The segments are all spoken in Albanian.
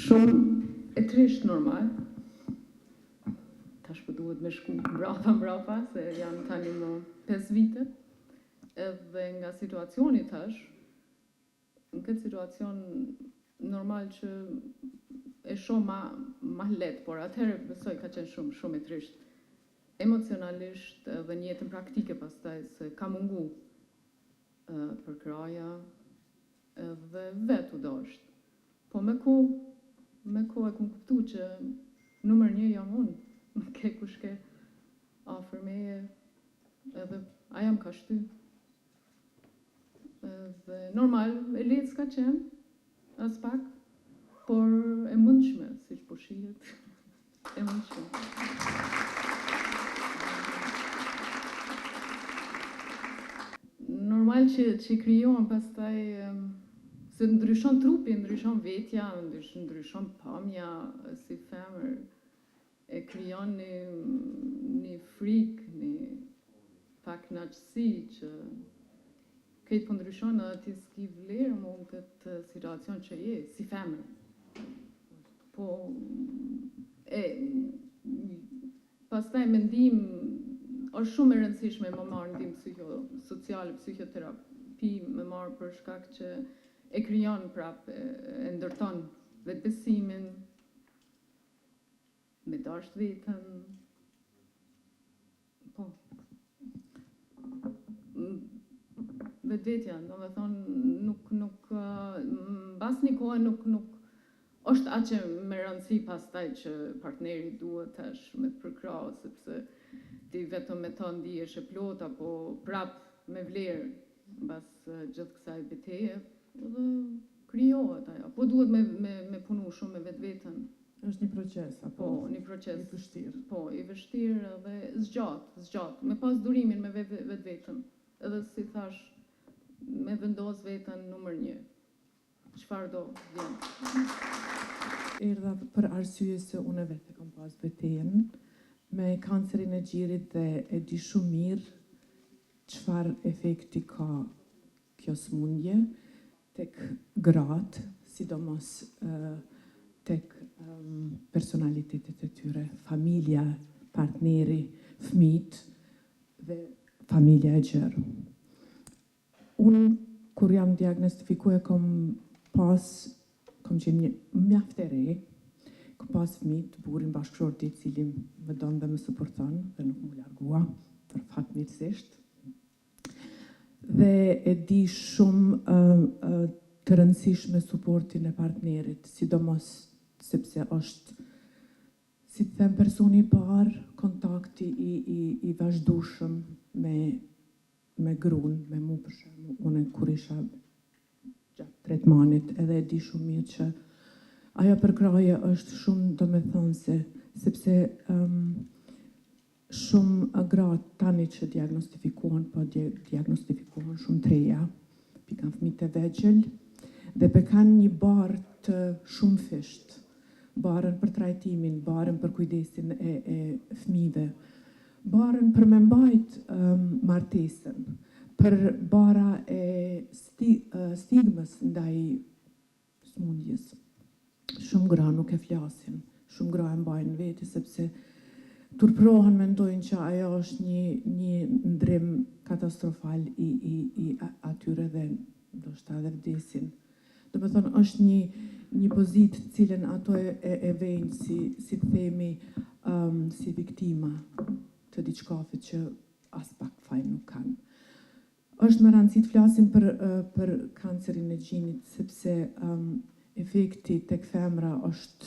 shumë e trisht normal. Tash po duhet me shku mbrapa, se janë tani më 5 vite. Edhe nga situacioni tash, në këtë situacion normal që e shoh ma lehtë, por atëherë besoj ka qenë shumë e trisht. Emocionalisht dhe në jetën praktike pastaj se ka mungu për kraja edhe vetë u dosht. Po me kohë e kum kuptu që numër 1 jam unë, nuk ke kush ke afër meje, edhe a jam ka shty. Dhe normal, e lehtë s'ka qenë, as pak, por e mundshme, siç po shihet, e mundshme. Normal që krijohen pastaj se ndryshon trupi, ndryshon vetja, ndryshon pamja si femër, e krijon një frikë, një pakënaqësi që këtë po ndryshon edhe ti s'ki vlerë më në këtë situacion që je, si femër. Po, pastaj mendim, është shumë e rëndësishme me marrë ndim psihosociale, psihoterapi, me marrë për shkak që e krijon prapë, e ndërton vetbesimin, me dasht vetën, po. Vetvetja, do me thonë, nuk mbas një kohë nuk është aqe me rëndësi pastaj që partneri duhet tash me të përkrahë, sepse ti vetëm me të ndihesh e plot, apo prapë me vlerë mbas gjithë kësaj betejë, dhe krijohet ajo. Po duhet me punu shumë me vetveten. Është një proces, apo? Po, një proces. I vështirë. Po, i vështirë dhe zgjat. Me pas durimin me vetveten. Edhe si thash, me vendos veten numër 1. Çfarë do vjen. Erdha për arsye se unë vetë kam pas betejën me kancerin e gjirit dhe e di shumë mirë çfarë efekti ka kjo sëmundje tek gratë, sidomos tek personalitetet e tyre, familja, partneri, fëmijët dhe familja e gjerë. Unë, kur jam diagnostifikuar, kam qenë mjaft e re, kam pas fëmijë, burin bashkëshorti i cili më don dhe më suporton dhe nuk më largua, për fatmirësisht. Dhe e di shumë të rëndësishme suportin e partnerit, sidomos sepse është, si të them, personi i parë, kontakti i vazhdueshëm me gruan, me mu për shembull, unë kur isha gjatë tretmanit, edhe e di shumë mirë që ajo përkraje është shumë domethënëse, sepse shumë gratë tani që diagnostifikohen, po diagnostifikohen shumë të reja, pikan fëmijët e vegjël, dhe kanë një barë të shumë fisht, barën për trajtimin, barën për kujdesin e fëmijëve, barën për me mbajt martesën, për bara e stigmës ndaj sëmundjes. Shumë gra nuk e flasin, shumë gra e mbajnë veti, sepse turprohen, mendojnë që ajo është një ndrim katastrofal i atyre dhe ndoshta edhe vdesin. Do me thonë, është një pozitë cilën ato e vejnë si themi si viktima të diçkafit që as pak fajn nuk kanë. Është më rëndësi të flasim për kancerin e gjinit, sepse efekti tek femra është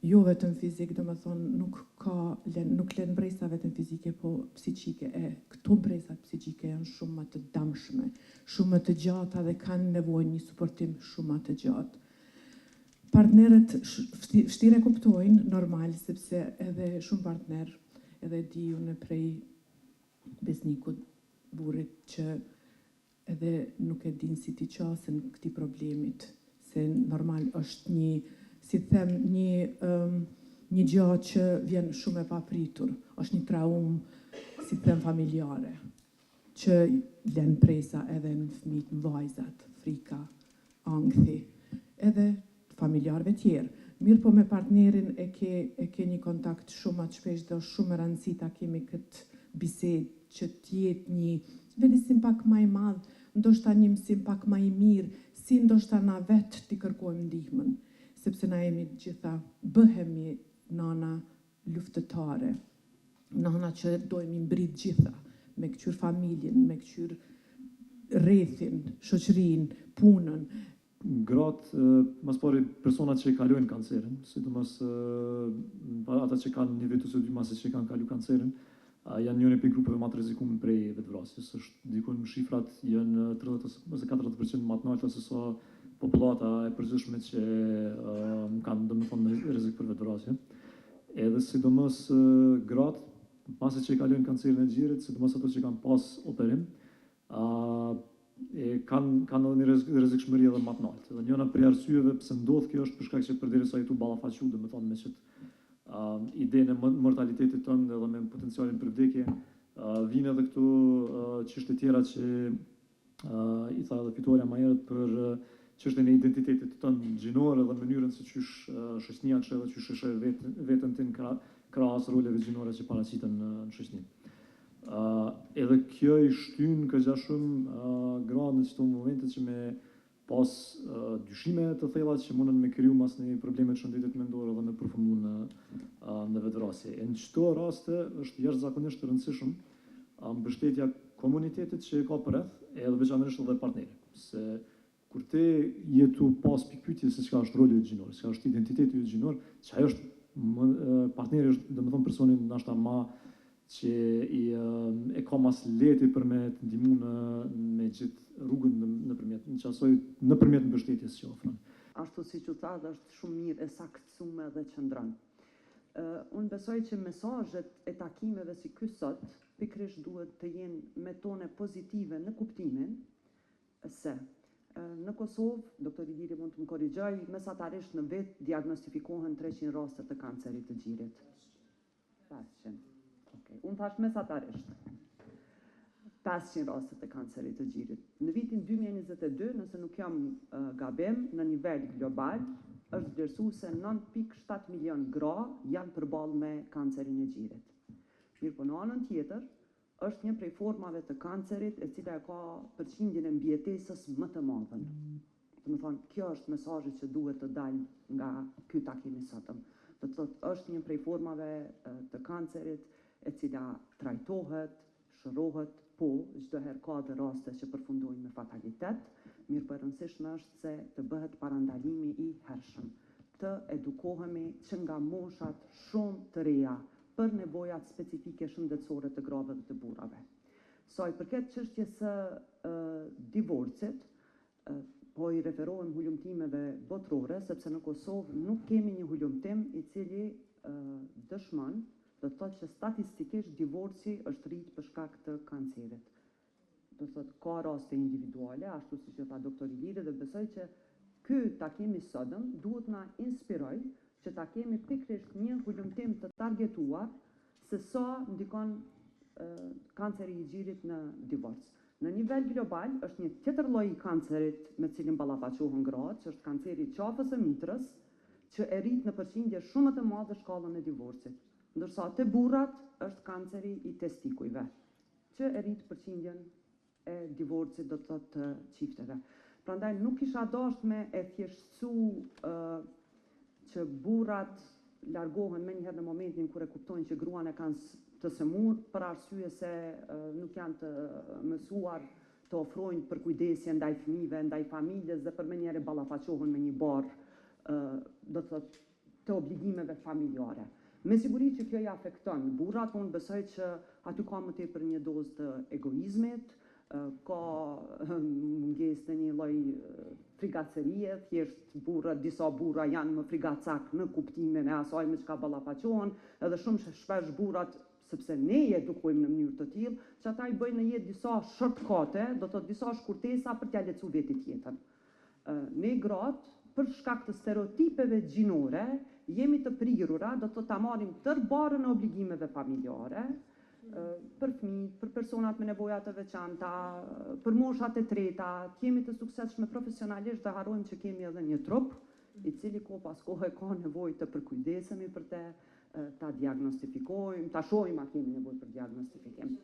jo vetëm fizik, do me thonë, nuk len bresa vetëm fizike, po psiqike. Këto bresat psiqike janë shumë më të damshme, shumë më të gjata dhe kanë nevojë një suportim shumë më të gjatë. Partnerët vështirë e kuptojnë, normal, sepse edhe shumë partner, edhe di unë prej besnikut, burrit, që edhe nuk e din si t'i qasen këtij problemit, se normal është si them, një gjë që vjen shumë e papritur, është një traumë, si them, familjare, që vlen presa edhe në fëmijët, në vajzat, frika, ankthi, edhe familjarëve tjerë. Mirë po me partnerin e ke një kontakt shumë atë shpesh dhe është shumë e rëndësishme ta kemi këtë bisedë që t'jetë një vendisim pak më i madh, ndoshta një mësim pak më i mirë, si ndoshta na vetë t'i kërkojmë ndihmën, sepse na jemi gjitha bëhemi nana luftëtare, nana që dojmë mbrit gjitha, me këqyr familjen, me këqyr rrethin, shoqërinë, punën. Gratë, mas pari personat që kalojnë kancerin, sidomos ata që kanë një vit ose dy mase që kanë kalu kancerin, janë njëri për grupeve më të rrezikueshme prej vetvrasjes. Është dikun shifrat janë 30 ose 40% më të larta se sa popullata e përgjithshme që kanë domethënë rrezik për vetvrasje. Edhe sidomos gratë, pasi që kalojnë kancerin e gjirit, sidomos ato që kanë pas operim, kanë edhe një rrezikshmëri edhe më të lartë. Dhe njëra prej arsyeve pse ndodh kjo është për shkak që përderisa i tu ballafaqu, domethënë me çet idenë e mortalitetit tonë edhe me potencialin për vdekje, vinë edhe këtu çështje tjera që i tha edhe fituarja më herët për çështjen e identitetit tonë gjinor edhe mënyrën se çysh shoqënia çe edhe çysh e veten tin krahas roleve gjinore që paraqiten në shoqëni. Edhe kjo i shtyn këgja shumë gra në çdo momente që me pas dyshime të thella që mundën me kriju mas një probleme të shëndetit mendor edhe me përfundu në vetvrasje. Në çdo raste është jashtëzakonisht e rëndësishëm mbështetja komunitetit që e ka përreth edhe veçanërisht edhe partnerit. Se kur te jetu pas pikpyetje se çka është roli gjinor, çka është identiteti gjinor, çka është partneri është domethënë personi ndoshta më që e ka mas leti për me të ndihmu me gjithë rrugën nëpërmjet mbështetjes që ofron. Ashtu siç u tha, është shumë mirë e saktësuar dhe qëndron. Unë besoj që mesazhet e takimeve si ky sot pikërisht duhet të jenë me tone pozitive në kuptimin se në Kosovë, doktor Iliri mund të më korrigjoj, mesatarisht në vit diagnostifikohen 300 raste të kancerit të gjirit. 500. Okay. Unë thash mesatarisht. 500 raste të kancerit të gjirit. Në vitin 2022, nëse nuk jam gabim, në nivel global, është vlerësuar se 9.7 milion gra janë përballë me kancerin e gjirit. Mirë po në anën tjetër, është një prej formave të kancerit e cila ka përqindjen e mbijetesës më të madhen. Do të thonë, kjo është mesazhi që duhet të dalë nga ky takim i sotëm. Do të thotë, është një prej formave të kancerit e cila trajtohet, shërohet, po çdo herë ka dhe raste që përfundojnë me fatalitet, mirë po e rëndësishme është se të bëhet parandalimi i hershëm, të edukohemi që nga moshat shumë të reja për nevojat specifike shëndetësore të grave dhe të burrave. Sa i përket çështjes së divorcit, po i referohem hulumtimeve botrore, sepse në Kosovë nuk kemi një hulumtim i cili dëshmon, do të thotë që statistikisht divorci është rrit për shkak të kancerit. Do të thotë ka raste individuale, ashtu siç e tha doktor Iliri, dhe besoj që ky takim i sotëm duhet na inspiroj që ta kemi pikërisht një hulumtim të targetuar se sa ndikon kanceri i gjirit në divorc. Në nivel global është një tjetër lloj i kancerit me cilin ballafaqohen gratë, që është kanceri i qafës së mitrës, që e rrit në përqindje shumë të madhe shkallën e divorcit. Ndërsa te burrat është kanceri i testikujve, që e rrit përqindjen e divorcit, do të thotë të çifteve. Prandaj nuk kisha dashur me e thjeshtësu që burrat largohen menjëherë në momentin kur e kuptojnë që gruan e kanë të sëmur për arsye se nuk janë të mësuar të ofrojnë përkujdesje ndaj fëmijëve, ndaj familjes dhe për menjëherë ballafaqohen me një barë do të thotë të obligimeve familjare. Me siguri që kjo i afekton burrat, unë besoj që aty ka më tepër një dozë të egoizmit, ka mungesë të një lloj frigacërie, thjesht disa burra janë më frigacak në kuptimin e asaj me çka ballafaqohen, edhe shumë shpesh burrat, sepse ne i edukojmë në mënyrë të tillë, që ata i bëjnë në jetë disa shortcutte, do të thotë disa shkurtesa për t'ia lecu vetit tjetër. Ne gratë, për shkak të stereotipeve gjinore, jemi të prirura, do të ta marrim tërë barën e obligimeve familjare, për fëmijë, për personat me nevoja të veçanta, për moshat e treta, jemi të suksesshme profesionalisht dhe harrojmë që kemi edhe një trup, i cili ko pas kohë ka nevojë të përkujdesemi për te, ta diagnostifikojmë, ta shohim a kemi nevojë për diagnostifikim.